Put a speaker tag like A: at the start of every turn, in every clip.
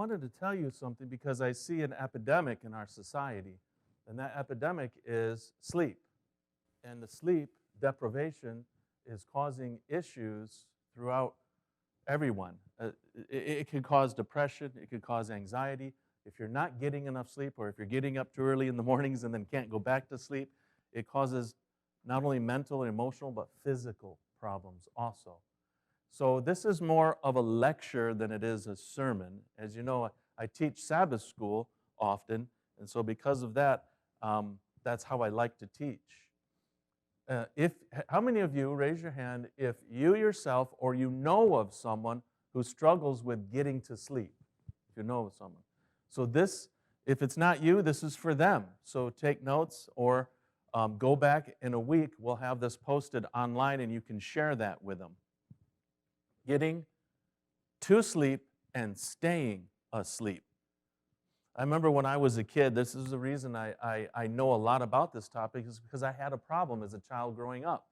A: wanted to tell you something because I see an epidemic in our society, and that epidemic is sleep. And the sleep deprivation is causing issues throughout everyone. It can cause depression, it could cause anxiety. If you're not getting enough sleep, or if you're getting up too early in the mornings and then can't go back to sleep, it causes not only mental and emotional, but physical problems also. So this is more of a lecture than it is a sermon. As you know, I teach Sabbath school often, and so because of that, that's how I like to teach. How many of you, raise your hand, if you yourself or you know of someone who struggles with getting to sleep? If you know of someone. So this, if it's not you, this is for them. So take notes, or go back in a week. We'll have this posted online and you can share that with them. Getting to sleep and staying asleep. I remember when I was a kid, this is the reason I know a lot about this topic, is because I had a problem as a child growing up.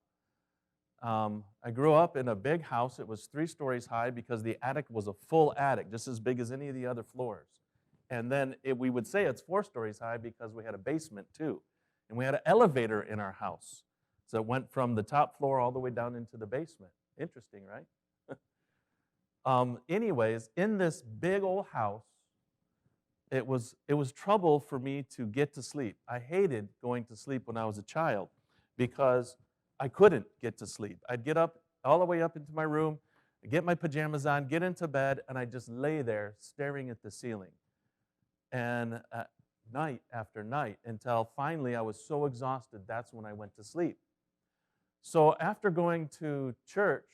A: I grew up in a big house. It was 3 stories high because the attic was a full attic, just as big as any of the other floors. And then we would say it's 4 stories high because we had a basement too. And we had an elevator in our house. So it went from the top floor all the way down into the basement. Interesting, right? Anyways, in this big old house, it was trouble for me to get to sleep. I hated going to sleep when I was a child because I couldn't get to sleep. I'd get up all the way up into my room, get my pajamas on, get into bed, and I'd just lay there staring at the ceiling. And night after night, until finally I was so exhausted, that's when I went to sleep. So after going to church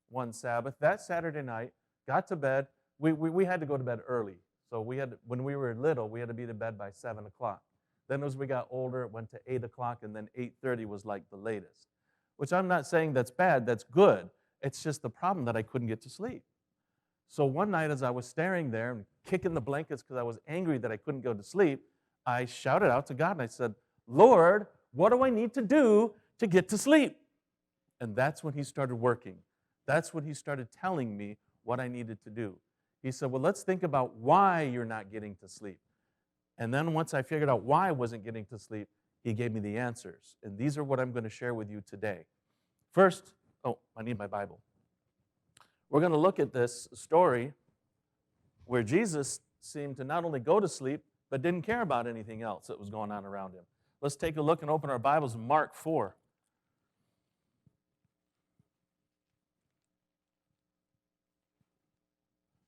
A: one Sabbath, that Saturday night, got to bed. We had to go to bed early. So when we were little, we had to be to bed by 7 o'clock. Then as we got older, it went to 8 o'clock, and then 8:30 was like the latest. Which I'm not saying that's bad, that's good. It's just the problem that I couldn't get to sleep. So one night as I was staring there and kicking the blankets because I was angry that I couldn't go to sleep, I shouted out to God and I said, "Lord, what do I need to do to get to sleep?" And that's when he started working. That's when he started telling me what I needed to do. He said, "Well, let's think about why you're not getting to sleep." And then once I figured out why I wasn't getting to sleep, he gave me the answers. And these are what I'm going to share with you today. First, I need my Bible. We're going to look at this story where Jesus seemed to not only go to sleep, but didn't care about anything else that was going on around him. Let's take a look and open our Bibles in Mark 4.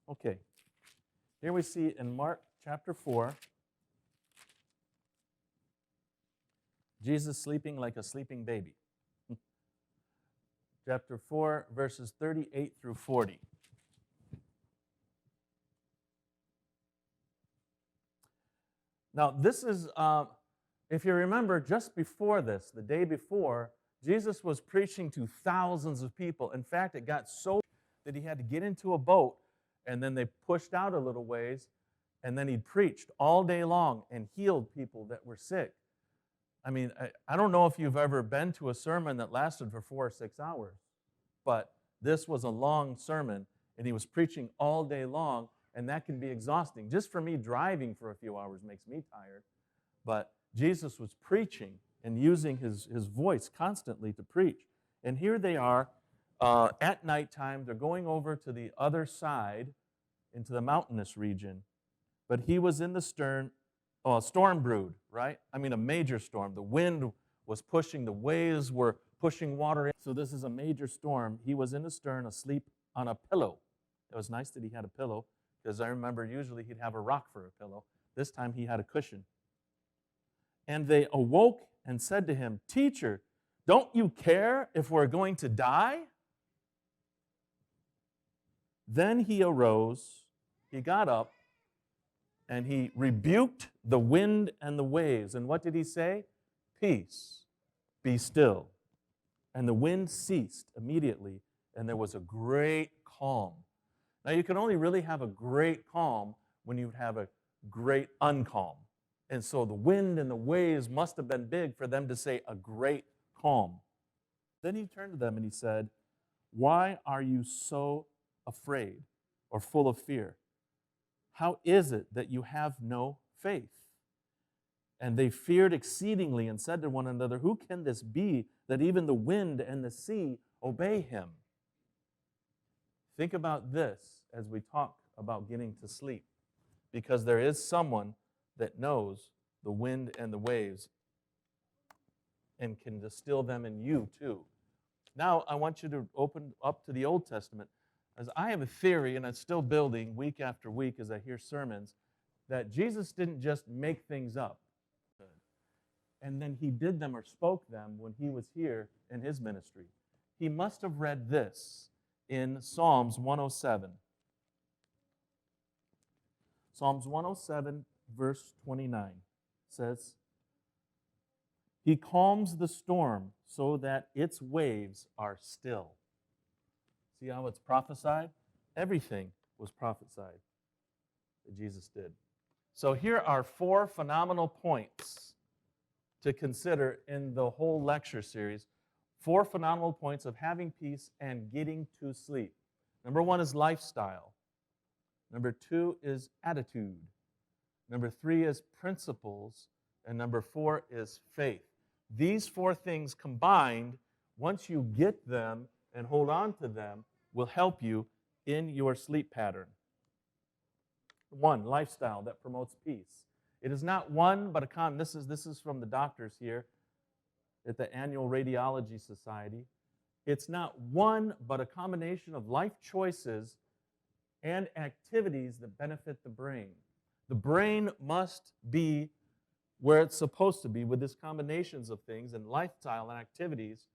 A: Okay, here we see in Mark chapter 4, Jesus sleeping like a sleeping baby. Chapter 4, verses 38 through 40. Now, this is, if you remember, just before this, the day before, Jesus was preaching to thousands of people. In fact, it got so that he had to get into a boat, and then they pushed out a little ways, and then he preached all day long and healed people that were sick. I mean, I don't know if you've ever been to a sermon that lasted for 4 or 6 hours, but this was a long sermon, and he was preaching all day long, and that can be exhausting. Just for me, driving for a few hours makes me tired, but Jesus was preaching and using his voice constantly to preach. And here they are at nighttime. They're going over to the other side into the mountainous region, but he was in the stern. Oh, a storm brewed, right? I mean, a major storm. The wind was pushing, the waves were pushing water in. So this is a major storm. He was in the stern asleep on a pillow. It was nice that he had a pillow, because I remember usually he'd have a rock for a pillow. This time he had a cushion. And they awoke and said to him, "Teacher, don't you care if we're going to die?" Then he arose, he got up, and he rebuked the wind and the waves. And what did he say? "Peace, be still." And the wind ceased immediately, and there was a great calm. Now, you can only really have a great calm when you have a great uncalm. And so the wind and the waves must have been big for them to say a great calm. Then he turned to them and he said, "Why are you so afraid or full of fear? How is it that you have no faith? And they feared exceedingly and said to one another, who can this be that even the wind and the sea obey him? Think about this as we talk about getting to sleep, because there is someone that knows the wind and the waves and can distill them in you too. Now I want you to open up to the Old Testament, as I have a theory, and I'm still building week after week as I hear sermons, that Jesus didn't just make things up and then he did them or spoke them when he was here in his ministry. He must have read this in Psalms 107. Psalms 107, verse 29 says, he calms the storm so that its waves are still. See how it's prophesied? Everything was prophesied that Jesus did. So here are 4 phenomenal points to consider in the whole lecture series. 4 phenomenal points of having peace and getting to sleep. Number 1 is lifestyle. Number 2 is attitude. Number 3 is principles. And number 4 is faith. These 4 things combined, once you get them and hold on to them, will help you in your sleep pattern. 1, lifestyle that promotes peace. It is not one, but a this is from the doctors here at the Annual Radiology Society. It's not one, but a combination of life choices and activities that benefit the brain. The brain must be where it's supposed to be with these combinations of things and lifestyle and activities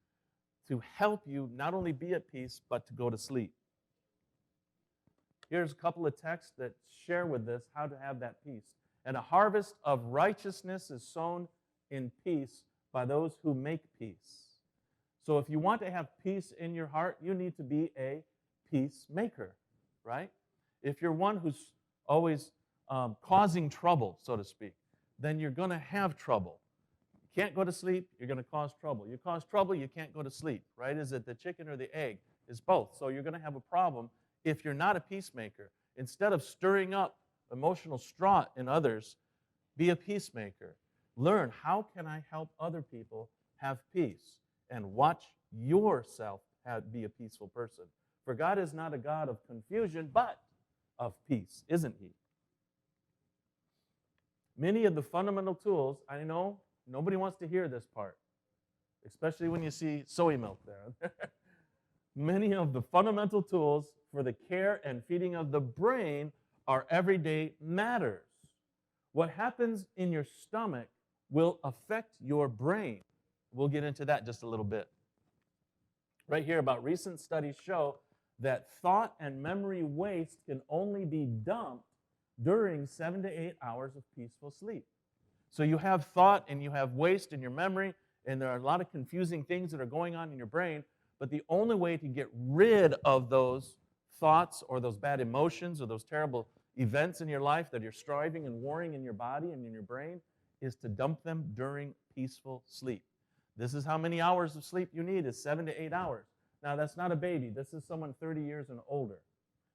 A: to help you not only be at peace, but to go to sleep. Here's a couple of texts that share with us how to have that peace. And a harvest of righteousness is sown in peace by those who make peace. So if you want to have peace in your heart, you need to be a peacemaker, right? If you're one who's always causing trouble, so to speak, then you're going to have trouble. You can't go to sleep, you're going to cause trouble. You cause trouble, you can't go to sleep, right? Is it the chicken or the egg? It's both. So you're going to have a problem if you're not a peacemaker. Instead of stirring up emotional straught in others, be a peacemaker. Learn, how can I help other people have peace? And watch yourself be a peaceful person. For God is not a God of confusion, but of peace, isn't he? Many of the fundamental tools, I know nobody wants to hear this part, especially when you see soy milk there. Many of the fundamental tools for the care and feeding of the brain are everyday matters. What happens in your stomach will affect your brain. We'll get into that just a little bit. Right here, about recent studies show that thought and memory waste can only be dumped during 7 to 8 hours of peaceful sleep. So you have thought and you have waste in your memory, and there are a lot of confusing things that are going on in your brain, but the only way to get rid of those thoughts or those bad emotions or those terrible events in your life that you're striving and warring in your body and in your brain is to dump them during peaceful sleep. This is how many hours of sleep you need, is 7 to 8 hours. Now, that's not a baby. This is someone 30 years and older.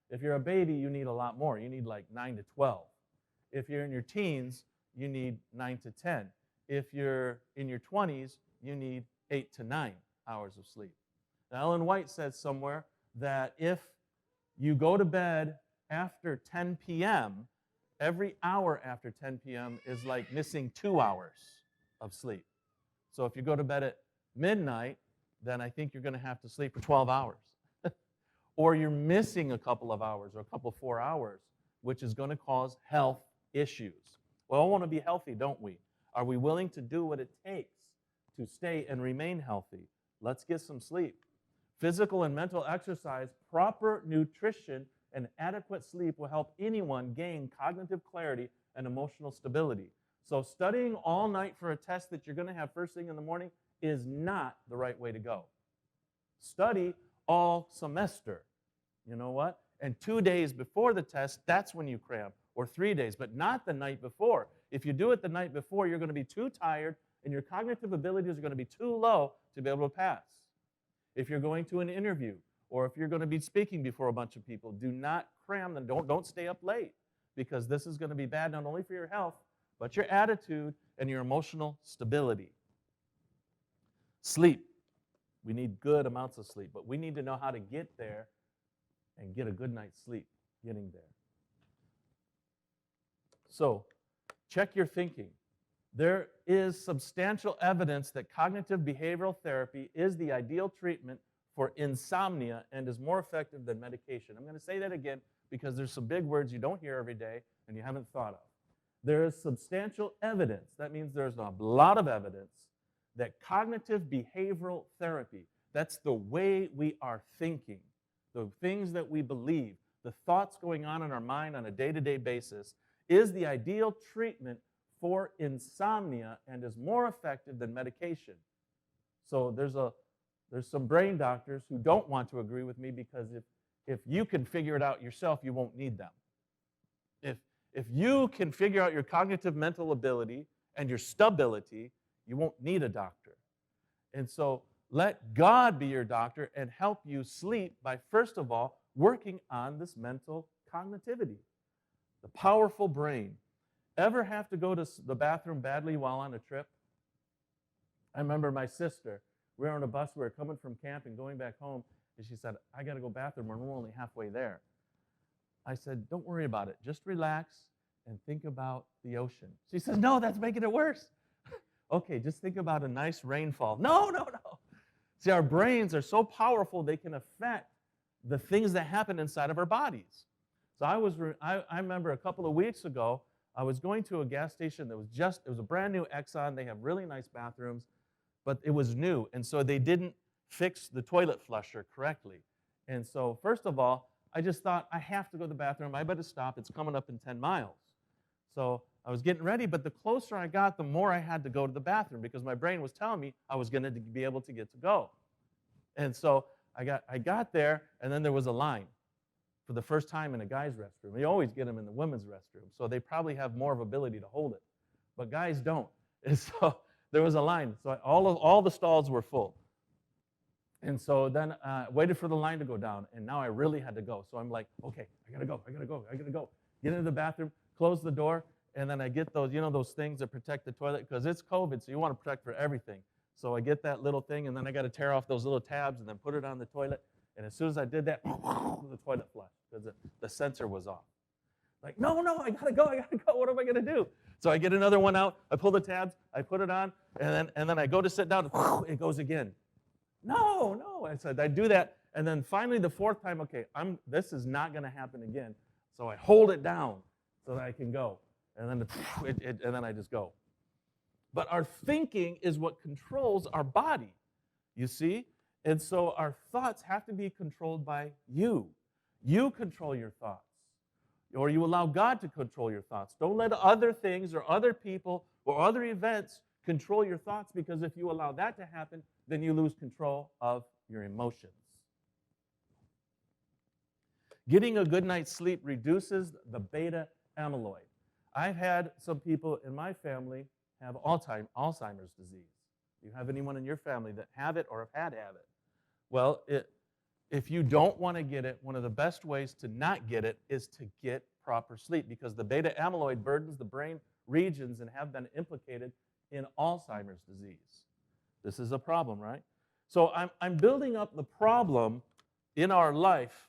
A: If you're a baby, you need a lot more. You need like 9 to 12. If you're in your teens, you need 9 to 10. If you're in your 20s, you need 8 to 9 hours of sleep. Now, Ellen White says somewhere that if you go to bed after 10 p.m., every hour after 10 p.m. is like missing 2 hours of sleep. So if you go to bed at midnight, then I think you're going to have to sleep for 12 hours. Or you're missing a couple of hours or a couple 4 hours, which is going to cause health issues. We all want to be healthy, don't we? Are we willing to do what it takes to stay and remain healthy? Let's get some sleep. Physical and mental exercise, proper nutrition, and adequate sleep will help anyone gain cognitive clarity and emotional stability. So studying all night for a test that you're going to have first thing in the morning is not the right way to go. Study all semester. You know what? And 2 days before the test, that's when you cram, or 3 days, but not the night before. If you do it the night before, you're going to be too tired, and your cognitive abilities are going to be too low to be able to pass. If you're going to an interview, or if you're going to be speaking before a bunch of people, do not cram them. Don't stay up late, because this is going to be bad not only for your health, but your attitude and your emotional stability. Sleep. We need good amounts of sleep, but we need to know how to get there and get a good night's sleep getting there. So, check your thinking. There is substantial evidence that cognitive behavioral therapy is the ideal treatment for insomnia and is more effective than medication. I'm going to say that again because there's some big words you don't hear every day and you haven't thought of. There is substantial evidence. That means there's a lot of evidence that cognitive behavioral therapy, that's the way we are thinking, the things that we believe, the thoughts going on in our mind on a day-to-day basis, is the ideal treatment for insomnia and is more effective than medication. So there's some brain doctors who don't want to agree with me because if you can figure it out yourself, you won't need them. If you can figure out your cognitive mental ability and your stability, you won't need a doctor. And so let God be your doctor and help you sleep by, first of all, working on this mental cognitivity. The powerful brain. Ever have to go to the bathroom badly while on a trip? I remember my sister, we were on a bus, we were coming from camp and going back home, and she said, I got to go bathroom, and we're only halfway there. I said, don't worry about it. Just relax and think about the ocean. She says, no, that's making it worse. Okay, just think about a nice rainfall. No. See, our brains are so powerful, they can affect the things that happen inside of our bodies. So I remember a couple of weeks ago, I was going to a gas station that it was a brand new Exxon. They have really nice bathrooms, but it was new. And so they didn't fix the toilet flusher correctly. And so first of all, I just thought, I have to go to the bathroom. I better stop. It's coming up in 10 miles. So I was getting ready, but the closer I got, the more I had to go to the bathroom because my brain was telling me I was going to be able to get to go. And so I got there, and then there was a line for the first time in a guy's restroom. You always get them in the women's restroom, so they probably have more of ability to hold it. But guys don't. And so there was a line. So all the stalls were full. And so then I waited for the line to go down, and now I really had to go. So I'm like, okay, I gotta go. Get into the bathroom, close the door, and then I get those, those things that protect the toilet, because it's COVID, so you want to protect for everything. So I get that little thing, and then I got to tear off those little tabs and then put it on the toilet. And as soon as I did that, the toilet flushed because the sensor was off. Like, no, I gotta go. What am I gonna do? So I get another one out. I pull the tabs. I put it on, and then I go to sit down. And it goes again. No. I said I do that, and then finally the fourth time, okay, this is not gonna happen again. So I hold it down so that I can go, and then I just go. But our thinking is what controls our body. You see. And so our thoughts have to be controlled by you. You control your thoughts. Or you allow God to control your thoughts. Don't let other things or other people or other events control your thoughts, because if you allow that to happen, then you lose control of your emotions. Getting a good night's sleep reduces the beta amyloid. I've had some people in my family have Alzheimer's disease. Do you have anyone in your family that have it or have had it? Well, if you don't want to get it, one of the best ways to not get it is to get proper sleep, because the beta amyloid burdens the brain regions and have been implicated in Alzheimer's disease. This is a problem, right? So I'm building up the problem in our life,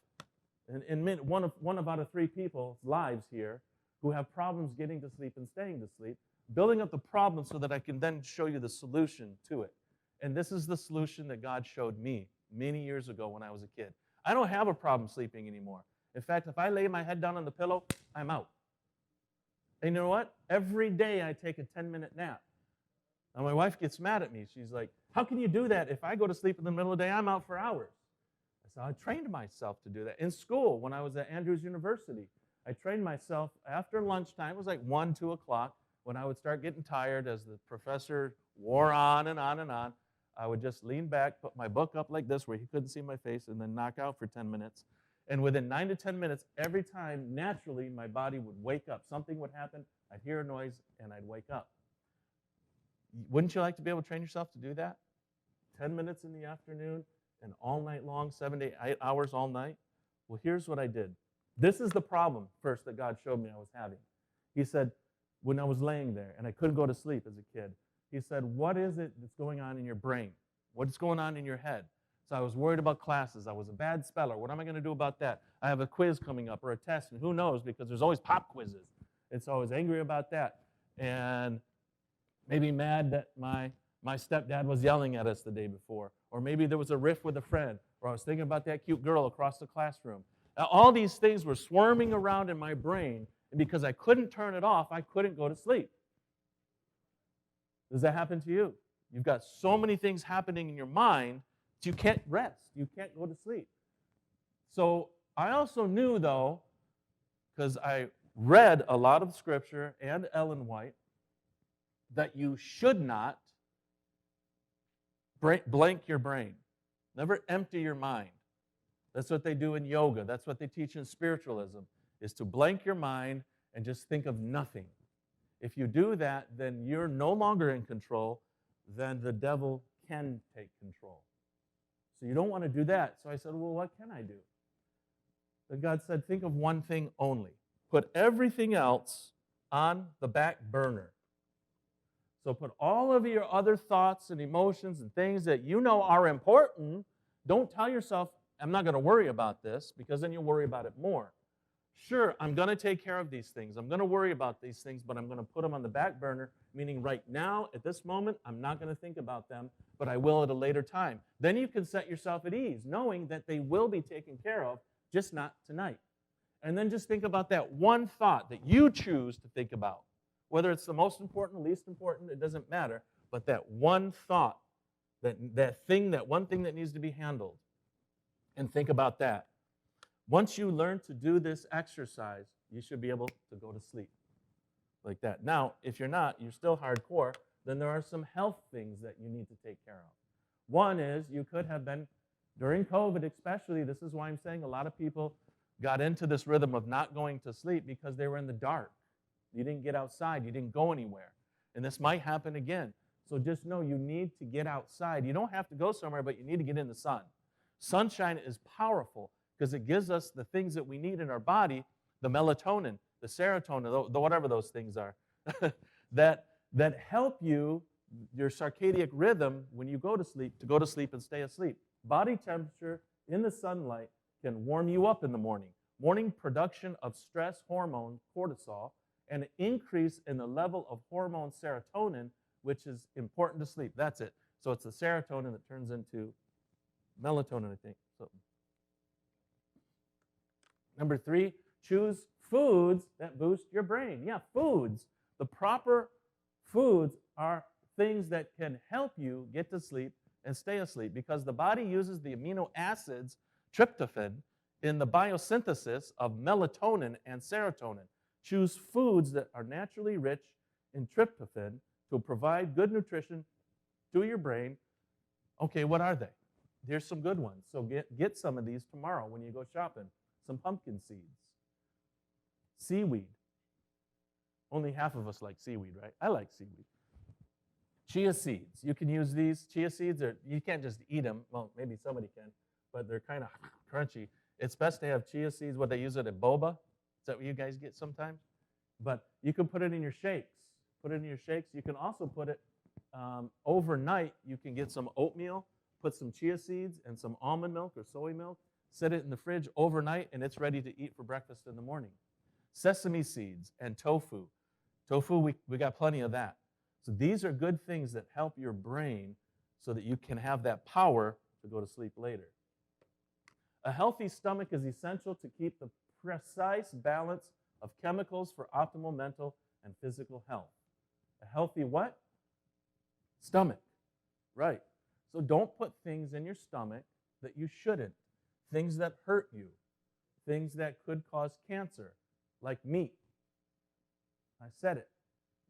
A: in one out of three people's lives here who have problems getting to sleep and staying to sleep, building up the problem so that I can then show you the solution to it. And this is the solution that God showed me many years ago when I was a kid. I don't have a problem sleeping anymore. In fact, if I lay my head down on the pillow, I'm out. And you know what? Every day I take a 10-minute nap. Now my wife gets mad at me. She's like, how can you do that? If I go to sleep in the middle of the day, I'm out for hours. So I trained myself to do that. In school, when I was at Andrews University, I trained myself after lunchtime. It was like 1, 2 o'clock. When I would start getting tired, as the professor wore on and on and on, I would just lean back, put my book up like this where he couldn't see my face, and then knock out for 10 minutes. And within 9 to 10 minutes, every time, naturally, my body would wake up. Something would happen, I'd hear a noise, and I'd wake up. Wouldn't you like to be able to train yourself to do that? 10 minutes in the afternoon and all night long, 7 to 8 hours all night? Well, here's what I did. This is the problem first that God showed me I was having. He said, when I was laying there and I couldn't go to sleep as a kid, he said, what is it that's going on in your brain? What's going on in your head? So I was worried about classes. I was a bad speller. What am I going to do about that? I have a quiz coming up or a test, and who knows, because there's always pop quizzes. And so I was angry about that and maybe mad that my stepdad was yelling at us the day before, or maybe there was a riff with a friend, or I was thinking about that cute girl across the classroom. Now, all these things were swarming around in my brain, and because I couldn't turn it off, I couldn't go to sleep. Does that happen to you? You've got so many things happening in your mind that you can't rest. You can't go to sleep. So I also knew, though, because I read a lot of Scripture and Ellen White, that you should not blank your brain. Never empty your mind. That's what they do in yoga. That's what they teach in spiritualism, is to blank your mind and just think of nothing. If you do that, then you're no longer in control. Then the devil can take control. So you don't want to do that. So I said, well, what can I do? Then God said, think of one thing only. Put everything else on the back burner. So put all of your other thoughts and emotions and things that you know are important. Don't tell yourself, I'm not going to worry about this, because then you'll worry about it more. Sure, I'm going to take care of these things. I'm going to worry about these things, but I'm going to put them on the back burner, meaning right now, at this moment, I'm not going to think about them, but I will at a later time. Then you can set yourself at ease, knowing that they will be taken care of, just not tonight. And then just think about that one thought that you choose to think about. Whether it's the most important or least important, it doesn't matter, but that one thought, that one thing that needs to be handled, and think about that. Once you learn to do this exercise, you should be able to go to sleep like that. Now, if you're not, you're still hardcore, then there are some health things that you need to take care of. One is you could have been, during COVID especially, this is why I'm saying a lot of people got into this rhythm of not going to sleep because they were in the dark. You didn't get outside. You didn't go anywhere. And this might happen again. So just know you need to get outside. You don't have to go somewhere, but you need to get in the sun. Sunshine is powerful because it gives us the things that we need in our body, the melatonin, the serotonin, whatever those things are, that help you, your circadian rhythm, when you go to sleep and stay asleep. Body temperature in the sunlight can warm you up in the morning. Morning production of stress hormone, cortisol, and an increase in the level of hormone serotonin, which is important to sleep. That's it. So it's the serotonin that turns into melatonin, I think. So, number 3, choose foods that boost your brain. Yeah, foods. The proper foods are things that can help you get to sleep and stay asleep, because the body uses the amino acids, tryptophan, in the biosynthesis of melatonin and serotonin. Choose foods that are naturally rich in tryptophan to provide good nutrition to your brain. Okay, what are they? Here's some good ones. So get some of these tomorrow when you go shopping. Some pumpkin seeds. Seaweed. Only half of us like seaweed, right? I like seaweed. Chia seeds. You can use these. Chia seeds, you can't just eat them. Well, maybe somebody can, but they're kind of crunchy. It's best to have chia seeds. What they use it at boba. Is that what you guys get sometimes? But you can put it in your shakes. Put it in your shakes. You can also put it overnight. You can get some oatmeal, put some chia seeds and some almond milk or soy milk, set it in the fridge overnight, and it's ready to eat for breakfast in the morning. Sesame seeds and tofu. Tofu, we got plenty of that. So these are good things that help your brain so that you can have that power to go to sleep later. A healthy stomach is essential to keep the precise balance of chemicals for optimal mental and physical health. A healthy what? Stomach. Right. So don't put things in your stomach that you shouldn't. Things that hurt you. Things that could cause cancer, like meat. I said it.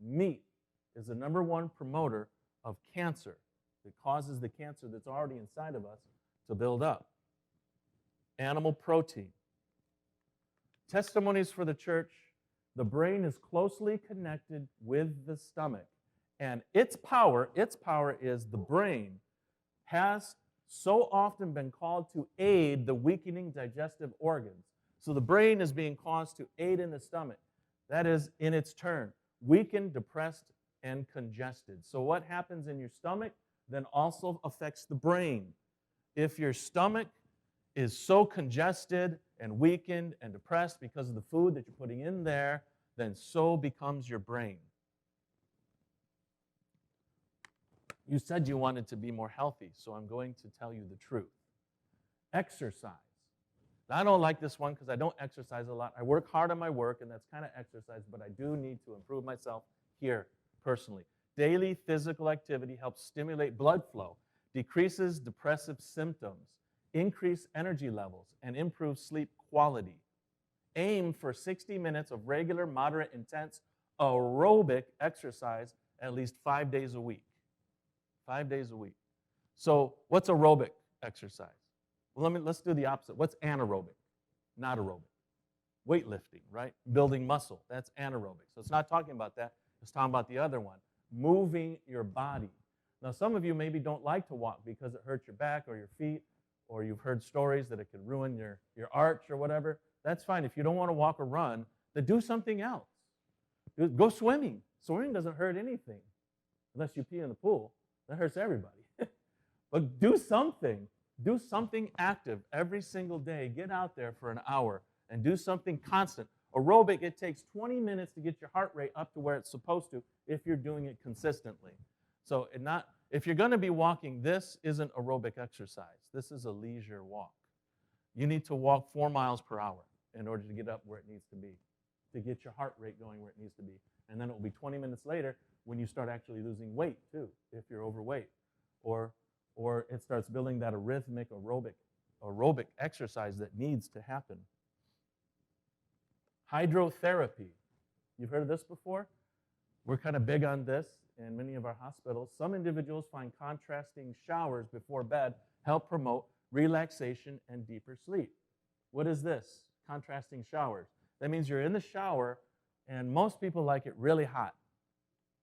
A: Meat is the #1 promoter of cancer. It causes the cancer that's already inside of us to build up. Animal protein. Testimonies for the church. The brain is closely connected with the stomach. And its power is the brain, has so often been called to aid the weakening digestive organs. So the brain is being caused to aid in the stomach. That is, in its turn, weakened, depressed, and congested. So what happens in your stomach then also affects the brain. If your stomach is so congested and weakened and depressed because of the food that you're putting in there, then so becomes your brain. You said you wanted to be more healthy, so I'm going to tell you the truth. Exercise. Now, I don't like this one because I don't exercise a lot. I work hard on my work, and that's kind of exercise, but I do need to improve myself here personally. Daily physical activity helps stimulate blood flow, decreases depressive symptoms, increase energy levels, and improve sleep quality. Aim for 60 minutes of regular, moderate, intense aerobic exercise at least 5 days a week. 5 days a week. So what's aerobic exercise? Well, let's do the opposite. What's anaerobic? Not aerobic. Weightlifting, right? Building muscle. That's anaerobic. So it's not talking about that. It's talking about the other one. Moving your body. Now, some of you maybe don't like to walk because it hurts your back or your feet, or you've heard stories that it could ruin your arch or whatever. That's fine. If you don't want to walk or run, then do something else. Go swimming. Swimming doesn't hurt anything unless you pee in the pool. That hurts everybody. But do something. Do something active every single day. Get out there for an hour and do something constant. Aerobic, it takes 20 minutes to get your heart rate up to where it's supposed to if you're doing it consistently. So if you're going to be walking, this isn't aerobic exercise. This is a leisure walk. You need to walk 4 miles per hour in order to get up where it needs to be, to get your heart rate going where it needs to be. And then it will be 20 minutes later when you start actually losing weight, too, if you're overweight. Or it starts building that arrhythmic aerobic exercise that needs to happen. Hydrotherapy. You've heard of this before? We're kind of big on this in many of our hospitals. Some individuals find contrasting showers before bed help promote relaxation and deeper sleep. What is this? Contrasting showers. That means you're in the shower, and most people like it really hot.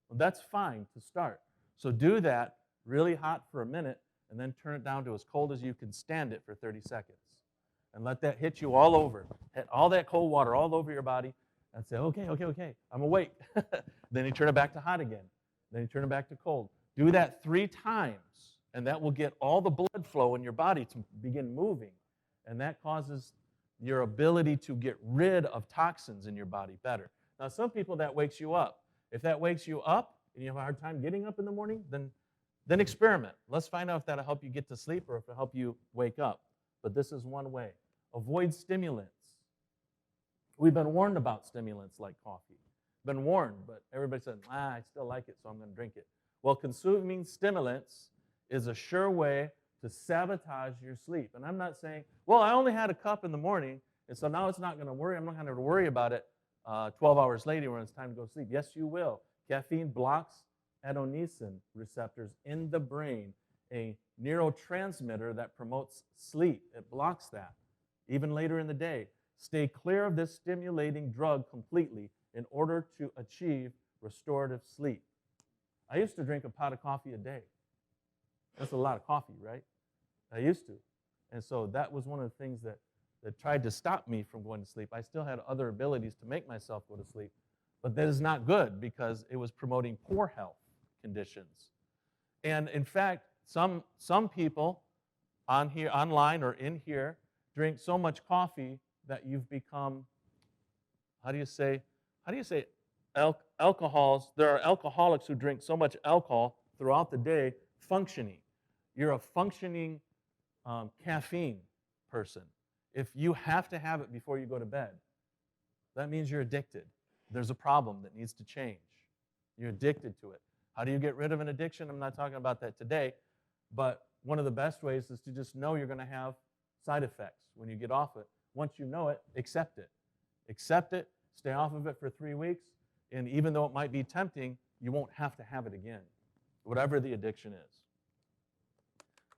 A: Well, that's fine to start. So do that really hot for a minute, and then turn it down to as cold as you can stand it for 30 seconds. And let that hit you all over. Hit all that cold water all over your body, and say, okay, I'm awake. Then you turn it back to hot again. Then you turn it back to cold. Do that 3 times, and that will get all the blood flow in your body to begin moving. And that causes your ability to get rid of toxins in your body better. Now, some people, that wakes you up. If that wakes you up and you have a hard time getting up in the morning, then experiment. Let's find out if that'll help you get to sleep or if it'll help you wake up. But this is one way. Avoid stimulants. We've been warned about stimulants like coffee. Been warned, but everybody said, I still like it, so I'm going to drink it. Well, consuming stimulants is a sure way to sabotage your sleep. And I'm not saying, well, I only had a cup in the morning, and so now it's not going to worry. I'm not going to worry about it 12 hours later when it's time to go to sleep. Yes, you will. Caffeine blocks adenosine receptors in the brain, a neurotransmitter that promotes sleep. It blocks that, even later in the day. Stay clear of this stimulating drug completely in order to achieve restorative sleep. I used to drink a pot of coffee a day. That's a lot of coffee, right? I used to. And so that was one of the things that tried to stop me from going to sleep. I still had other abilities to make myself go to sleep, but that is not good because it was promoting poor health conditions. And in fact, some people on here, online or in here, drink so much coffee that you've become, how do you say alcohols? There are alcoholics who drink so much alcohol throughout the day, functioning. You're a functioning caffeine person. If you have to have it before you go to bed, that means you're addicted. There's a problem that needs to change. You're addicted to it. How do you get rid of an addiction? I'm not talking about that today, but one of the best ways is to just know you're going to have side effects when you get off it. Once you know it, accept it. Accept it, stay off of it for 3 weeks, and even though it might be tempting, you won't have to have it again, whatever the addiction is.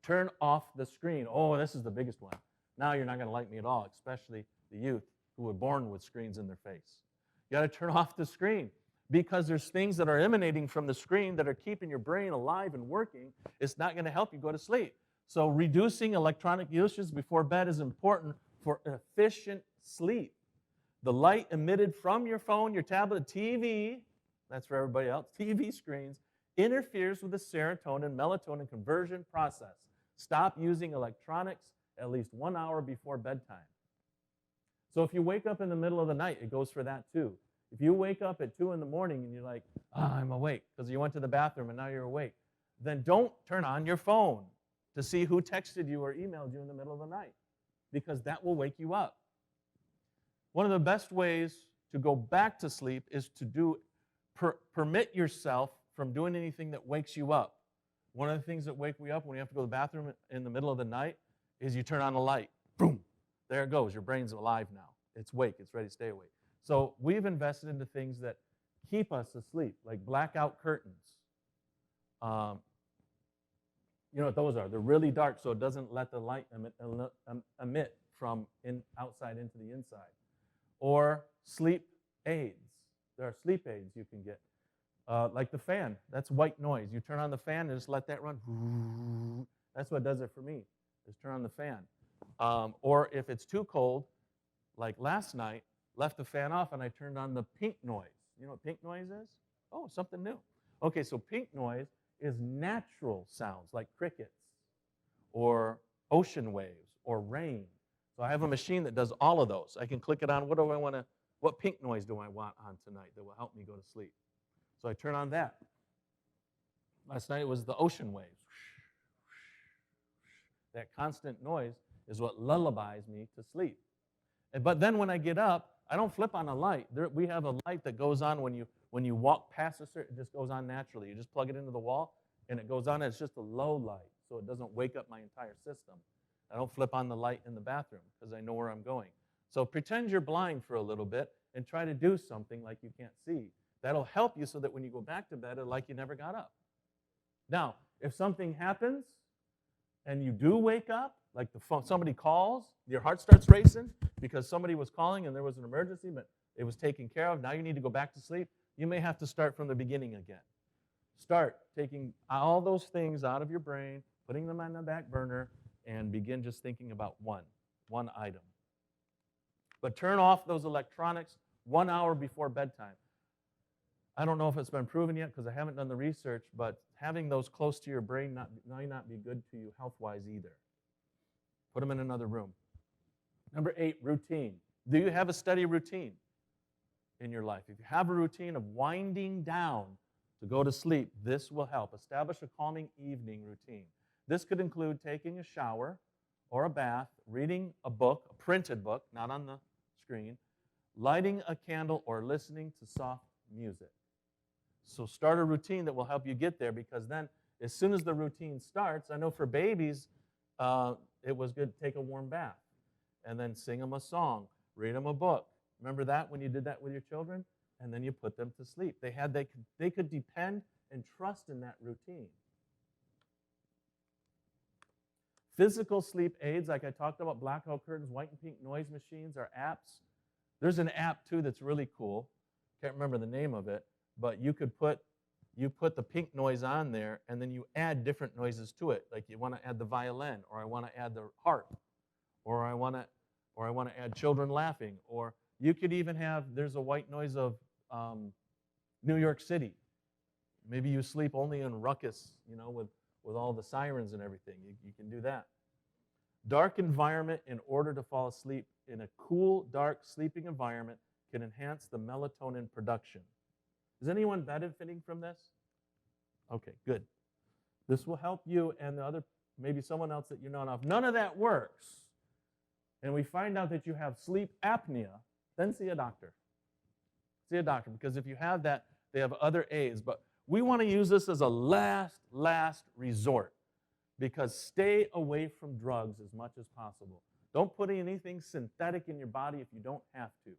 A: Turn off the screen. Oh, this is the biggest one. Now you're not going to like me at all, especially the youth who were born with screens in their face. You got to turn off the screen because there's things that are emanating from the screen that are keeping your brain alive and working. It's not going to help you go to sleep. So reducing electronic usage before bed is important for efficient sleep. The light emitted from your phone, your tablet, TV, that's for everybody else, TV screens, interferes with the serotonin, melatonin conversion process. Stop using electronics at least 1 hour before bedtime. So if you wake up in the middle of the night, it goes for that too. If you wake up at 2 in the morning and you're like, I'm awake, because you went to the bathroom and now you're awake, then don't turn on your phone to see who texted you or emailed you in the middle of the night, because that will wake you up. One of the best ways to go back to sleep is to permit yourself from doing anything that wakes you up. One of the things that wake me up when you have to go to the bathroom in the middle of the night is you turn on the light. Boom. There it goes. Your brain's alive now. It's awake. It's ready to stay awake. So we've invested into things that keep us asleep, like blackout curtains. You know what those are? They're really dark, so it doesn't let the light emit from outside into the inside. Or sleep aids. There are sleep aids you can get. Like the fan. That's white noise. You turn on the fan and just let that run. That's what does it for me, is turn on the fan. Or if it's too cold, like last night, left the fan off and I turned on the pink noise. You know what pink noise is? Oh, something new. Okay, so pink noise is natural sounds like crickets or ocean waves or rain. So I have a machine that does all of those. I can click it on, what pink noise do I want on tonight that will help me go to sleep? So I turn on that. Last night it was the ocean waves. That constant noise is what lullabies me to sleep. But then when I get up, I don't flip on a light. We have a light that goes on when you walk past a certain, it just goes on naturally. You just plug it into the wall, and it goes on. And it's just a low light, so it doesn't wake up my entire system. I don't flip on the light in the bathroom because I know where I'm going. So pretend you're blind for a little bit and try to do something like you can't see. That'll help you so that when you go back to bed, it's like you never got up. Now, if something happens and you do wake up, like the phone, somebody calls, your heart starts racing because somebody was calling and there was an emergency, but it was taken care of. Now you need to go back to sleep. You may have to start from the beginning again. Start taking all those things out of your brain, putting them on the back burner, and begin just thinking about one item. But turn off those electronics 1 hour before bedtime. I don't know if it's been proven yet because I haven't done the research, but having those close to your brain might not be good to you health-wise either. Put them in another room. Number 8, routine. Do you have a steady routine in your life? If you have a routine of winding down to go to sleep, this will help. Establish a calming evening routine. This could include taking a shower or a bath, reading a book, a printed book, not on the screen, lighting a candle, or listening to soft music. So start a routine that will help you get there, because then as soon as the routine starts, I know for babies, it was good to take a warm bath and then sing them a song, read them a book. Remember that when you did that with your children? And then you put them to sleep. They could depend and trust in that routine. Physical sleep aids, like I talked about, blackout curtains, white and pink noise machines, are apps. There's an app, too, that's really cool. Can't remember the name of it, but you put the pink noise on there, and then you add different noises to it. Like you want to add the violin, or I want to add the harp, or I want to add children laughing, or you could even have, there's a white noise of New York City. Maybe you sleep only in ruckus, with all the sirens and everything. You can do that. Dark environment in order to fall asleep in a cool, dark sleeping environment can enhance the melatonin production. Is anyone benefiting from this? Okay, good. This will help you and the other, maybe someone else that you know of. None of that works, and we find out that you have sleep apnea, then see a doctor. See a doctor, because if you have that, they have other aids. But we want to use this as a last resort, because stay away from drugs as much as possible. Don't put anything synthetic in your body if you don't have to.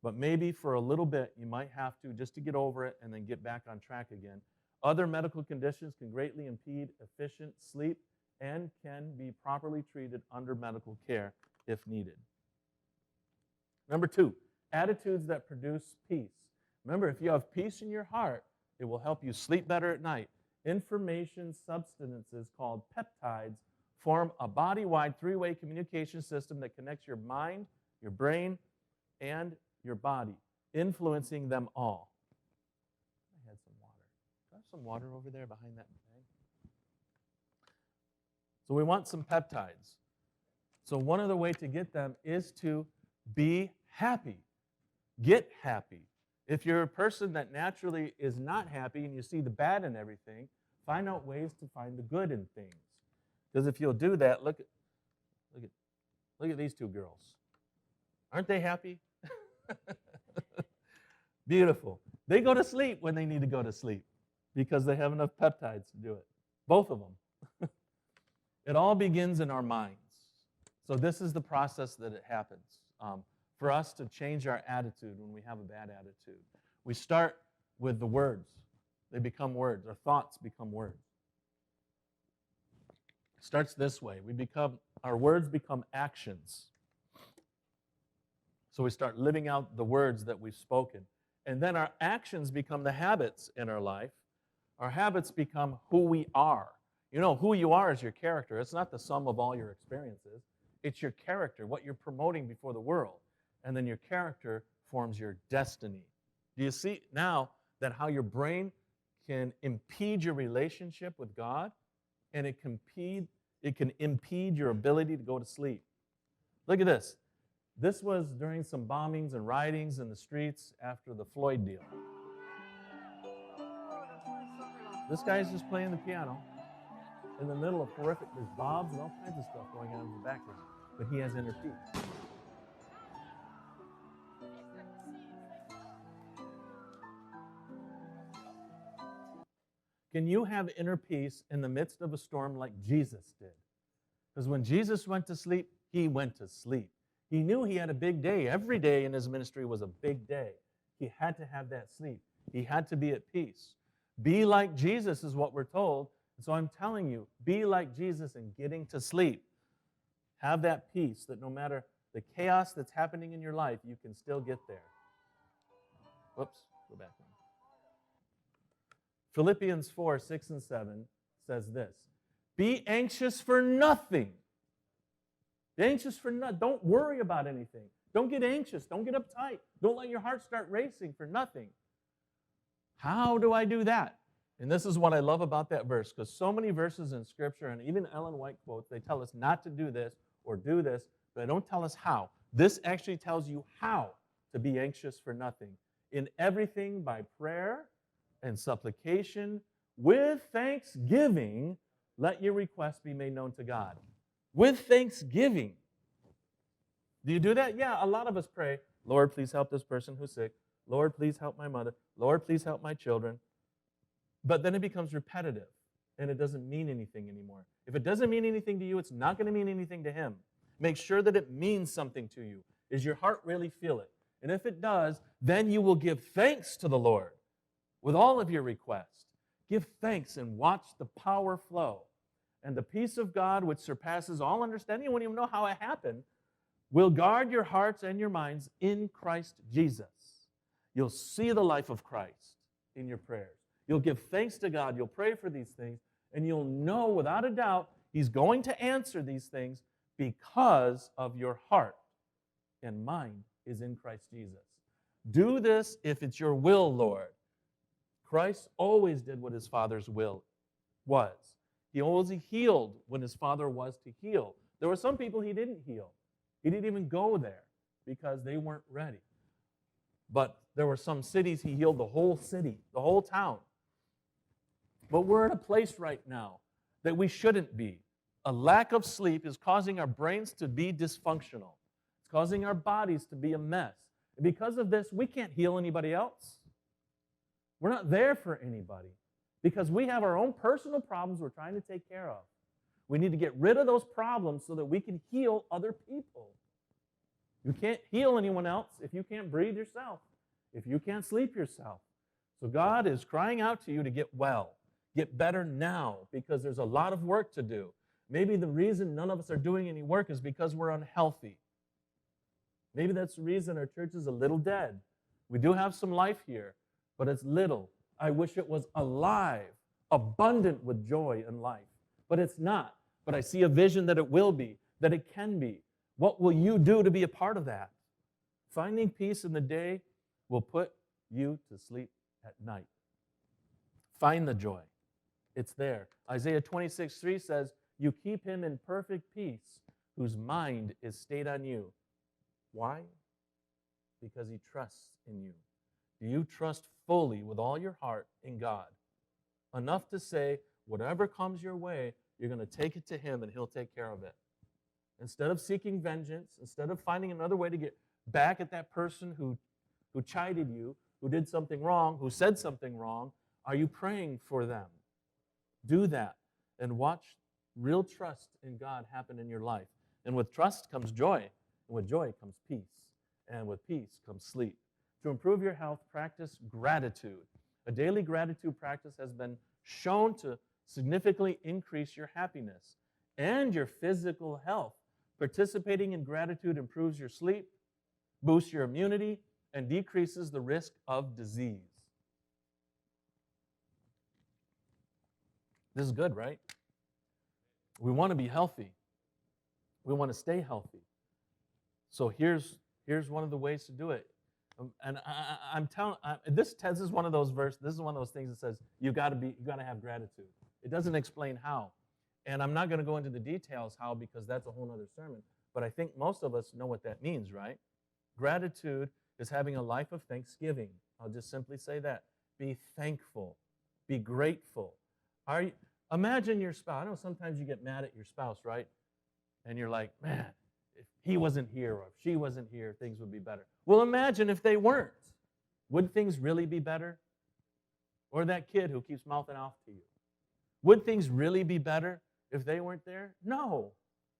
A: But maybe for a little bit, you might have to, just to get over it and then get back on track again. Other medical conditions can greatly impede efficient sleep and can be properly treated under medical care if needed. Number 2, attitudes that produce peace. Remember, if you have peace in your heart, it will help you sleep better at night. Information substances called peptides form a body-wide 3-way communication system that connects your mind your brain, and your body, influencing them all. I had some water. Do I have some water over there behind that bag? So we want some peptides. So one other way to get them is to be happy. Get happy. If you're a person that naturally is not happy and you see the bad in everything, find out ways to find the good in things. Because if you'll do that, look at these two girls. Aren't they happy? Beautiful. They go to sleep when they need to go to sleep because they have enough peptides to do it. Both of them. It all begins in our minds. So this is the process that it happens. For us to change our attitude when we have a bad attitude. We start with the words. They become words. Our thoughts become words. It starts this way. Our words become actions. So we start living out the words that we've spoken. And then our actions become the habits in our life. Our habits become who we are. You know, who you are is your character. It's not the sum of all your experiences. It's your character, what you're promoting before the world. And then your character forms your destiny. Do you see now that how your brain can impede your relationship with God, and it can impede your ability to go to sleep? Look at this. This was during some bombings and riotings in the streets after the Floyd deal. This guy's just playing the piano in the middle of horrific, there's bobs and all kinds of stuff going on in the background, but he has inner peace. Can you have inner peace in the midst of a storm like Jesus did? Because when Jesus went to sleep, he went to sleep. He knew he had a big day. Every day in his ministry was a big day. He had to have that sleep. He had to be at peace. Be like Jesus is what we're told. And so I'm telling you, be like Jesus in getting to sleep. Have that peace that no matter the chaos that's happening in your life, you can still get there. Whoops, go back one. Philippians 4, 6 and 7 says this. Be anxious for nothing. Be anxious for nothing. Don't worry about anything. Don't get anxious. Don't get uptight. Don't let your heart start racing for nothing. How do I do that? And this is what I love about that verse, because so many verses in Scripture, and even Ellen White quotes, they tell us not to do this or do this, but they don't tell us how. This actually tells you how to be anxious for nothing. In everything by prayer and supplication, with thanksgiving, let your requests be made known to God. With thanksgiving. Do you do that? Yeah, a lot of us pray, Lord, please help this person who's sick. Lord, please help my mother. Lord, please help my children. But then it becomes repetitive, and it doesn't mean anything anymore. If it doesn't mean anything to you, it's not going to mean anything to him. Make sure that it means something to you. Does your heart really feel it? And if it does, then you will give thanks to the Lord with all of your requests. Give thanks and watch the power flow. And the peace of God, which surpasses all understanding, you won't even know how it happened, will guard your hearts and your minds in Christ Jesus. You'll see the life of Christ in your prayers. You'll give thanks to God. You'll pray for these things. And you'll know without a doubt He's going to answer these things because of your heart and mind is in Christ Jesus. Do this if it's your will, Lord. Christ always did what His Father's will was. He always healed when His Father was to heal. There were some people He didn't heal. He didn't even go there because they weren't ready. But there were some cities He healed the whole city, the whole town. But we're in a place right now that we shouldn't be. A lack of sleep is causing our brains to be dysfunctional. It's causing our bodies to be a mess. And because of this, we can't heal anybody else. We're not there for anybody because we have our own personal problems we're trying to take care of. We need to get rid of those problems so that we can heal other people. You can't heal anyone else if you can't breathe yourself, if you can't sleep yourself. So God is crying out to you to get well. Get better now because there's a lot of work to do. Maybe the reason none of us are doing any work is because we're unhealthy. Maybe that's the reason our church is a little dead. We do have some life here, but it's little. I wish it was alive, abundant with joy and life. But it's not. But I see a vision that it will be, that it can be. What will you do to be a part of that? Finding peace in the day will put you to sleep at night. Find the joy. It's there. Isaiah 26:3 says, you keep him in perfect peace, whose mind is stayed on you. Why? Because he trusts in you. Do you trust fully with all your heart in God? Enough to say, whatever comes your way, you're going to take it to him and he'll take care of it. Instead of seeking vengeance, instead of finding another way to get back at that person who chided you, who did something wrong, who said something wrong, are you praying for them? Do that and watch real trust in God happen in your life. And with trust comes joy, and with joy comes peace, and with peace comes sleep. To improve your health, practice gratitude. A daily gratitude practice has been shown to significantly increase your happiness and your physical health. Participating in gratitude improves your sleep, boosts your immunity, and decreases the risk of disease. This is good, right? We want to be healthy. We want to stay healthy. So here's one of the ways to do it. And I'm telling this is one of those verses. This is one of those things that says you got to have gratitude. It doesn't explain how, and I'm not going to go into the details how because that's a whole other sermon. But I think most of us know what that means, right? Gratitude is having a life of thanksgiving. I'll just simply say that. Be thankful. Be grateful. Imagine your spouse. I know sometimes you get mad at your spouse, right? And you're like, man, if he wasn't here or if she wasn't here, things would be better. Well, imagine if they weren't. Would things really be better? Or that kid who keeps mouthing off to you. Would things really be better if they weren't there? No.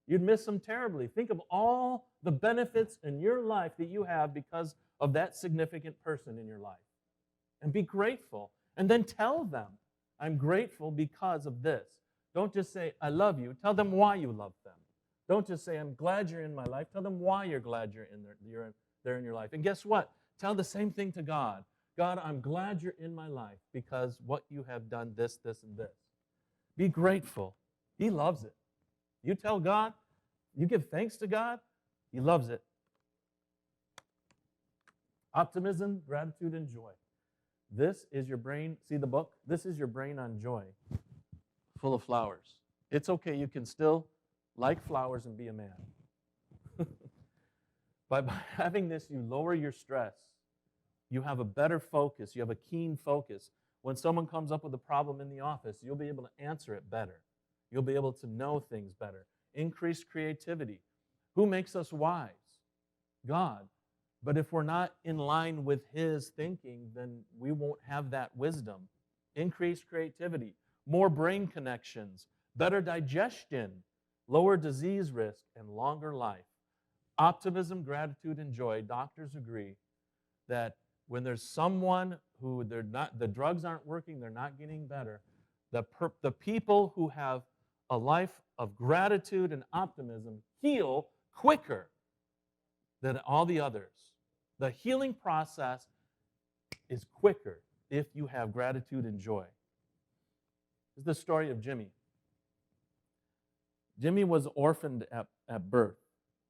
A: You'd miss them terribly. Think of all the benefits in your life that you have because of that significant person in your life. And be grateful. And then tell them, I'm grateful because of this. Don't just say, I love you. Tell them why you love them. Don't just say, I'm glad you're in my life. Tell them why you're glad you're in your life. And guess what? Tell the same thing to God. God, I'm glad you're in my life because what you have done, this, and this. Be grateful. He loves it. You tell God, you give thanks to God, He loves it. Optimism, gratitude, and joy. This is your brain. See the book? This is your brain on joy, full of flowers. It's okay. You can still like flowers and be a man. By having this, you lower your stress. You have a better focus. You have a keen focus. When someone comes up with a problem in the office, you'll be able to answer it better. You'll be able to know things better. Increased creativity. Who makes us wise? God. But if we're not in line with His thinking, then we won't have that wisdom. Increased creativity. More brain connections. Better digestion. Lower disease risk and longer life. Optimism, gratitude, and joy. Doctors agree that when there's someone who the drugs aren't working, they're not getting better, the people who have a life of gratitude and optimism heal quicker than all the others. The healing process is quicker if you have gratitude and joy. This is the story of Jimmy. Jimmy was orphaned at birth.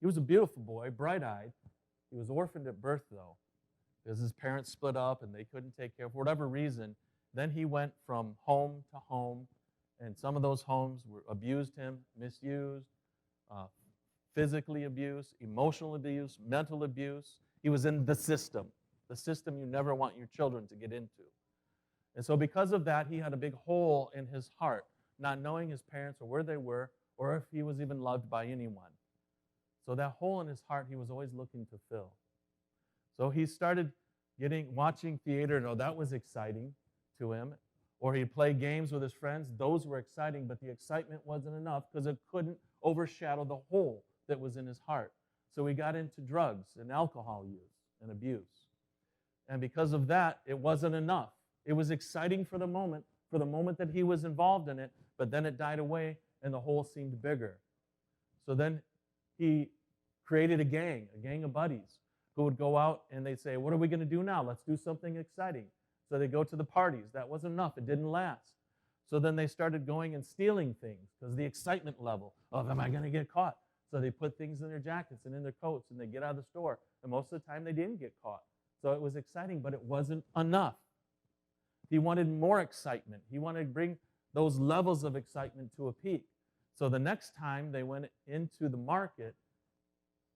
A: He was a beautiful boy, bright-eyed. He was orphaned at birth, though, because his parents split up and they couldn't take care of him for whatever reason. Then he went from home to home, and some of those homes abused him, misused, physically abused, emotional abuse, mental abuse. He was in the system you never want your children to get into. And so because of that, he had a big hole in his heart, not knowing his parents or where they were or if he was even loved by anyone. So that hole in his heart, he was always looking to fill. So he started watching theater, and that was exciting to him. Or he'd play games with his friends. Those were exciting, but the excitement wasn't enough because it couldn't overshadow the hole that was in his heart. So he got into drugs and alcohol use and abuse. And because of that, it wasn't enough. It was exciting for the moment that he was involved in it, but then it died away and the hole seemed bigger. So then he created a gang of buddies who would go out and they'd say, what are we going to do now? Let's do something exciting. So they go to the parties. That wasn't enough. It didn't last. So then they started going and stealing things because the excitement level of, am I going to get caught? So they put things in their jackets and in their coats, and they get out of the store. And most of the time, they didn't get caught. So it was exciting, but it wasn't enough. He wanted more excitement. He wanted to bring those levels of excitement to a peak. So the next time they went into the market,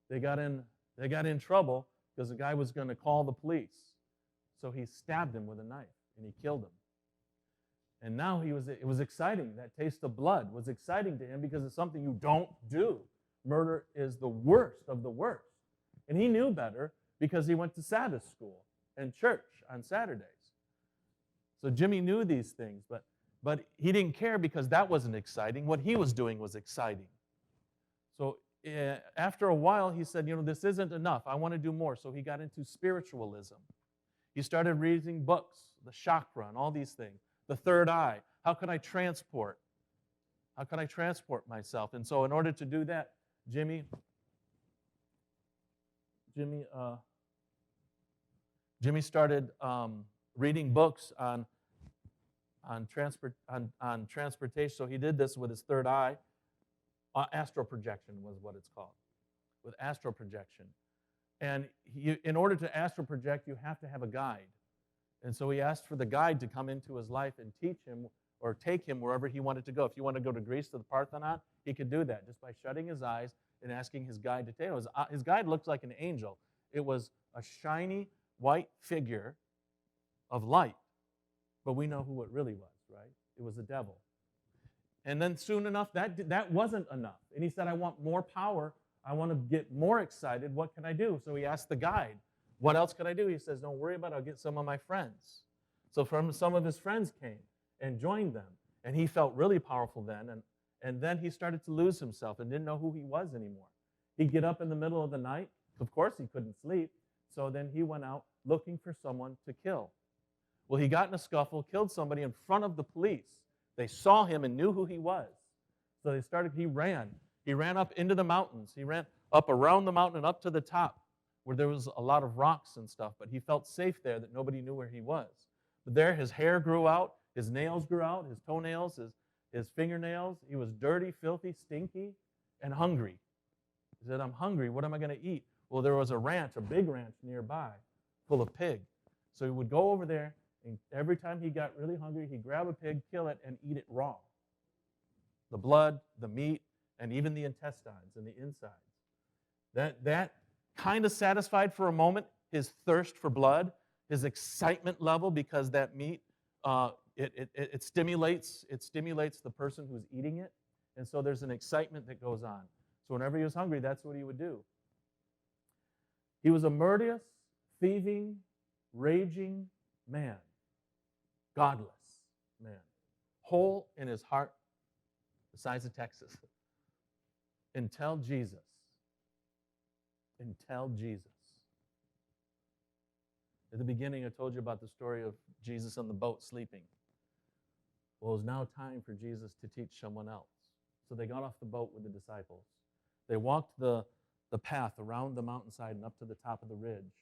A: they got in trouble because the guy was going to call the police. So he stabbed him with a knife, and he killed him. And now it was exciting. That taste of blood was exciting to him because it's something you don't do. Murder is the worst of the worst. And he knew better because he went to Sabbath school and church on Saturdays. So Jimmy knew these things, but he didn't care because that wasn't exciting. What he was doing was exciting. So after a while, he said, this isn't enough. I want to do more. So he got into spiritualism. He started reading books, the chakra and all these things, the third eye. How can I transport myself? And so in order to do that, Jimmy started reading books on transportation. So he did this with his third eye. Astral projection was what it's called, with astral projection. And in order to astral project, you have to have a guide. And so he asked for the guide to come into his life and teach him or take him wherever he wanted to go. If you want to go to Greece, to the Parthenon, he could do that just by shutting his eyes and asking his guide to take him. His guide looked like an angel. It was a shiny white figure of light. But we know who it really was, right? It was the devil. And then soon enough, that wasn't enough. And he said, I want more power. I want to get more excited. What can I do? So he asked the guide, what else can I do? He says, don't worry about it. I'll get some of my friends. So some of his friends came and joined them. And he felt really powerful then. And then he started to lose himself and didn't know who he was anymore. He'd get up in the middle of the night. Of course, he couldn't sleep. So then he went out looking for someone to kill. Well, he got in a scuffle, killed somebody in front of the police. They saw him and knew who he was. So he ran. He ran up into the mountains. He ran up around the mountain and up to the top where there was a lot of rocks and stuff, but he felt safe there that nobody knew where he was. But there his hair grew out, his nails grew out, his toenails, his fingernails. He was dirty, filthy, stinky, and hungry. He said, I'm hungry. What am I going to eat? Well, there was a ranch, a big ranch nearby, full of pigs. So he would go over there, and every time he got really hungry, he'd grab a pig, kill it, and eat it raw. The blood, the meat, and even the intestines and the insides. That kind of satisfied for a moment his thirst for blood, his excitement level, because that meat, it stimulates the person who's eating it. And so there's an excitement that goes on. So whenever he was hungry, that's what he would do. He was a murderous, thieving, raging man. Godless man. Hole in his heart, the size of Texas. Until Jesus. Until Jesus. At the beginning, I told you about the story of Jesus on the boat sleeping. Well, it was now time for Jesus to teach someone else. So they got off the boat with the disciples. They walked the path around the mountainside and up to the top of the ridge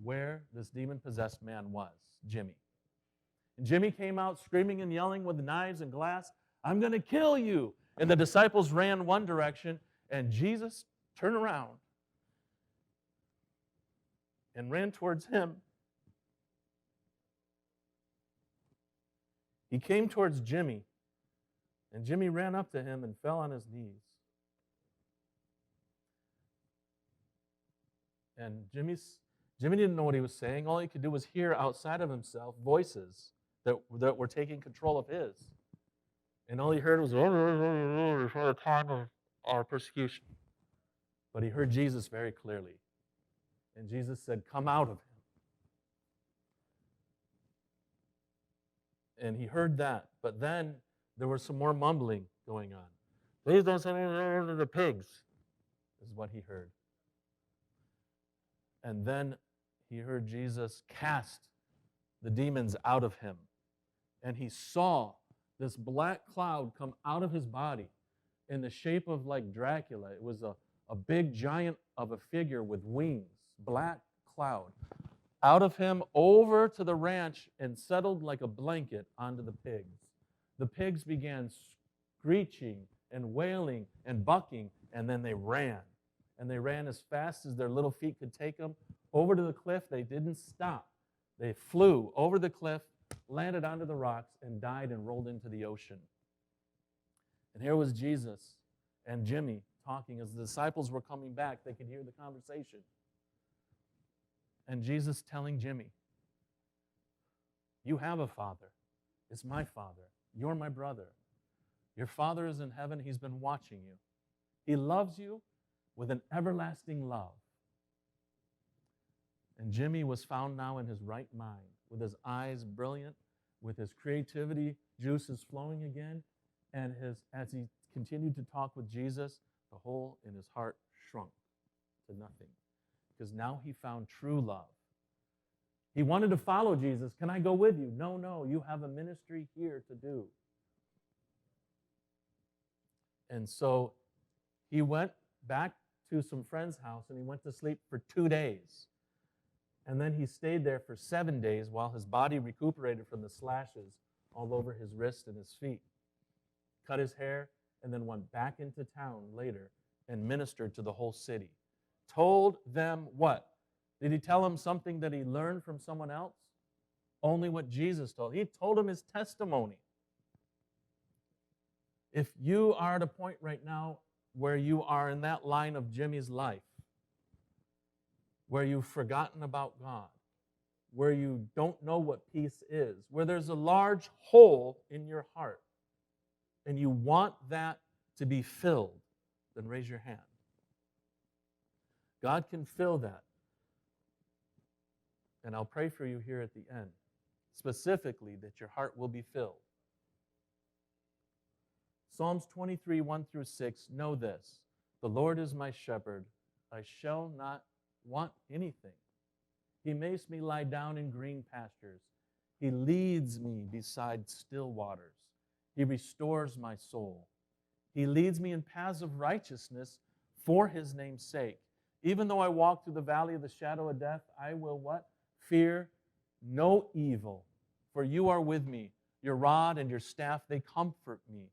A: where this demon-possessed man was, Jimmy. And Jimmy came out screaming and yelling with knives and glass, I'm going to kill you. And the disciples ran one direction, and Jesus turned around and ran towards him. He came towards Jimmy, and Jimmy ran up to him and fell on his knees. And Jimmy didn't know what he was saying. All he could do was hear outside of himself voices that were taking control of his. And all he heard was, for the time of our persecution. But he heard Jesus very clearly. And Jesus said, come out of him. And he heard that. But then there was some more mumbling going on. Please don't send me to the pigs, is what he heard. And then he heard Jesus cast the demons out of him. And he saw this black cloud come out of his body in the shape of like Dracula. It was a big giant of a figure with wings, black cloud, out of him over to the ranch and settled like a blanket onto the pigs. The pigs began screeching and wailing and bucking And then they ran. And they ran as fast as their little feet could take them over to the cliff. They didn't stop. They flew over the cliff, landed onto the rocks, and died and rolled into the ocean. And here was Jesus and Jimmy talking. As the disciples were coming back, they could hear the conversation. And Jesus telling Jimmy, you have a father. It's my father. You're my brother. Your father is in heaven. He's been watching you. He loves you with an everlasting love. And Jimmy was found now in his right mind, with his eyes brilliant, with his creativity juices flowing again, and as he continued to talk with Jesus, the hole in his heart shrunk to nothing, because now he found true love. He wanted to follow Jesus. Can I go with you? No, you have a ministry here to do. And so he went back to some friend's house and he went to sleep for 2 days. And then he stayed there for 7 days while his body recuperated from the slashes all over his wrist and his feet. Cut his hair and then went back into town later and ministered to the whole city. Told them what? Did he tell them something that he learned from someone else? Only what Jesus told. He told them his testimony. If you are at a point right now where you are in that line of Jimmy's life, where you've forgotten about God, where you don't know what peace is, where there's a large hole in your heart, and you want that to be filled, then raise your hand. God can fill that. And I'll pray for you here at the end, specifically that your heart will be filled. Psalms 23, 1 through 6, know this, the Lord is my shepherd, I shall not want anything. He makes me lie down in green pastures. He leads me beside still waters. He restores my soul. He leads me in paths of righteousness for his name's sake. Even though I walk through the valley of the shadow of death, I will what? Fear no evil, for you are with me. Your rod and your staff, they comfort me.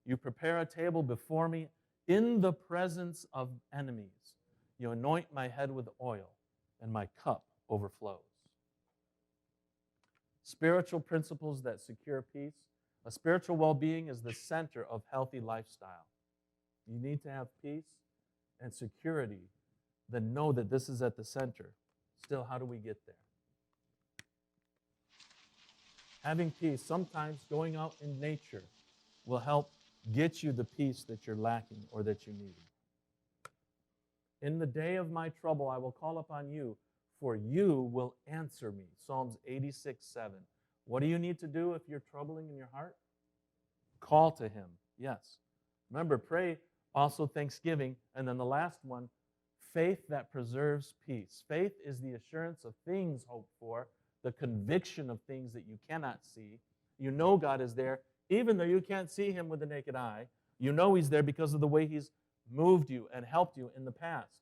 A: You prepare a table before me in the presence of enemies. You anoint my head with oil, and my cup overflows. Spiritual principles that secure peace. A spiritual well-being is the center of healthy lifestyle. You need to have peace and security, then know that this is at the center. Still, how do we get there? Having peace, sometimes going out in nature will help get you the peace that you're lacking or that you need. In the day of my trouble, I will call upon you, for you will answer me. Psalms 86, 7. What do you need to do if you're troubling in your heart? Call to him. Yes. Remember, pray also thanksgiving. And then the last one, faith that preserves peace. Faith is the assurance of things hoped for, the conviction of things that you cannot see. You know God is there, even though you can't see him with the naked eye. You know he's there because of the way he's moved you and helped you in the past.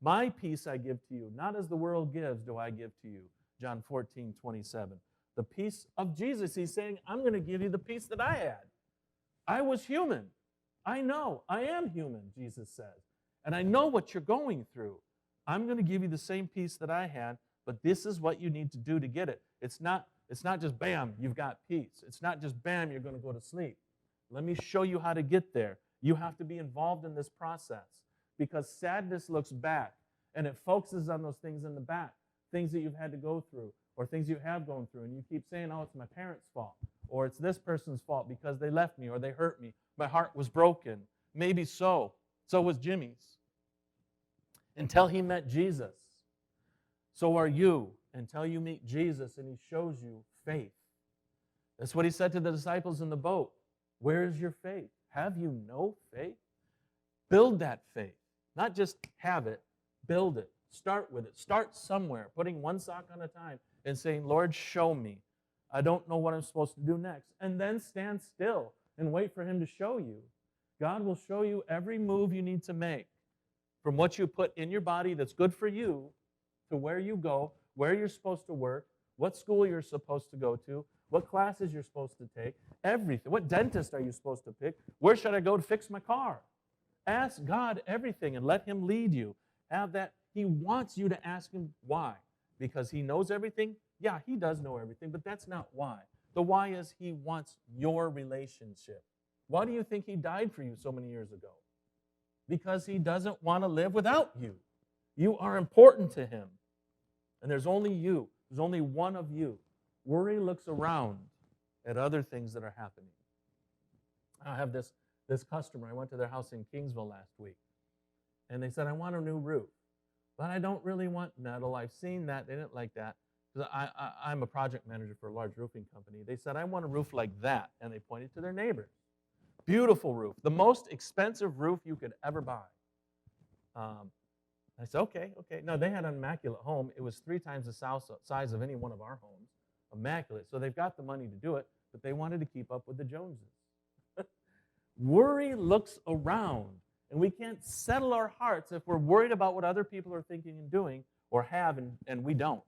A: My peace I give to you, not as the world gives do I give to you. John 14, 27. The peace of Jesus. He's saying, I'm going to give you the peace that I had. I was human. I know. I am human, Jesus says. And I know what you're going through. I'm going to give you the same peace that I had, but this is what you need to do to get it. It's not just, bam, you've got peace. It's not just, bam, you're going to go to sleep. Let me show you how to get there. You have to be involved in this process because sadness looks back and it focuses on those things in the back, things that you've had to go through or things you have gone through. And you keep saying, oh, it's my parents' fault or it's this person's fault because they left me or they hurt me. My heart was broken. Maybe so. So was Jimmy's. Until he met Jesus. So are you until you meet Jesus and he shows you faith. That's what he said to the disciples in the boat. Where is your faith? Have you no faith? Build that faith. Not just have it, build it. Start with it. Start somewhere, putting one sock on a time and saying, Lord, show me. I don't know what I'm supposed to do next. And then stand still and wait for him to show you. God will show you every move you need to make from what you put in your body that's good for you to where you go, where you're supposed to work, what school you're supposed to go to, what classes you're supposed to take, everything. What dentist are you supposed to pick? Where should I go to fix my car? Ask God everything and let Him lead you. Have that. He wants you to ask Him why. Because He knows everything? Yeah, He does know everything, but that's not why. The why is He wants your relationship. Why do you think He died for you so many years ago? Because He doesn't want to live without you. You are important to Him. And there's only you. There's only one of you. Worry looks around at other things that are happening. I have this customer. I went to their house in Kingsville last week. And they said, I want a new roof. But I don't really want metal. I've seen that. They didn't like that. Because I'm a project manager for a large roofing company. They said, I want a roof like that. And they pointed to their neighbors. Beautiful roof. The most expensive roof you could ever buy. I said, okay. No, they had an immaculate home. It was 3 times the size of any one of our homes. Immaculate. So they've got the money to do it, but they wanted to keep up with the Joneses. Worry looks around, and we can't settle our hearts if we're worried about what other people are thinking and doing or have, and we don't.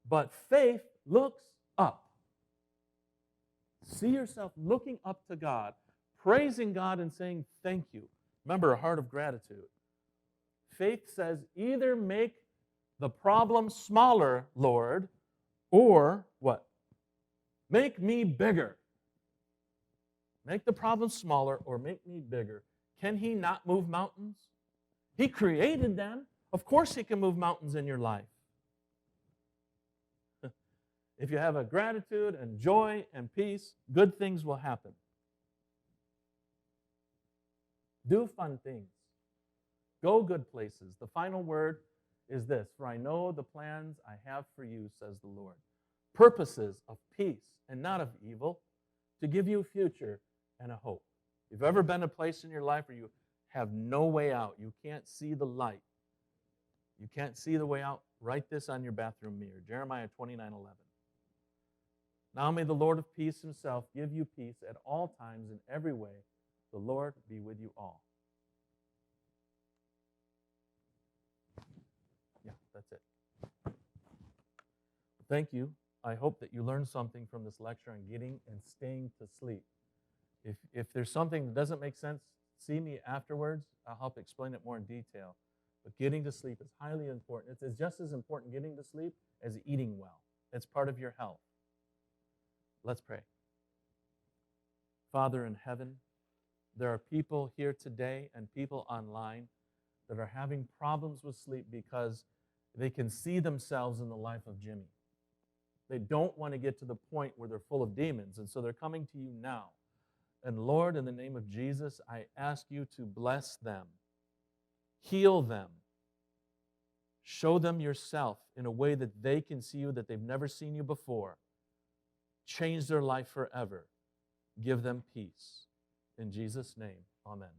A: But faith looks up. See yourself looking up to God, praising God and saying thank you. Remember, a heart of gratitude. Faith says, either make the problem smaller, Lord, or what? Make me bigger. Make the problem smaller or make me bigger. Can He not move mountains? He created them. Of course He can move mountains in your life. If you have a gratitude and joy and peace, good things will happen. Do fun things. Go good places. The final word is this: for I know the plans I have for you, says the Lord. Purposes of peace and not of evil, to give you a future and a hope. If you've ever been in a place in your life where you have no way out, you can't see the light, you can't see the way out, write this on your bathroom mirror, Jeremiah 29:11. Now may the Lord of peace Himself give you peace at all times in every way. The Lord be with you all. Yeah, that's it. Thank you. I hope that you learned something from this lecture on getting and staying to sleep. If there's something that doesn't make sense, see me afterwards. I'll help explain it more in detail. But getting to sleep is highly important. It's just as important getting to sleep as eating well. It's part of your health. Let's pray. Father in heaven, there are people here today and people online that are having problems with sleep because they can see themselves in the life of Jimmy. They don't want to get to the point where they're full of demons, and so they're coming to you now. And Lord, in the name of Jesus, I ask you to bless them, heal them, show them yourself in a way that they can see you, that they've never seen you before. Change their life forever. Give them peace. In Jesus' name, amen.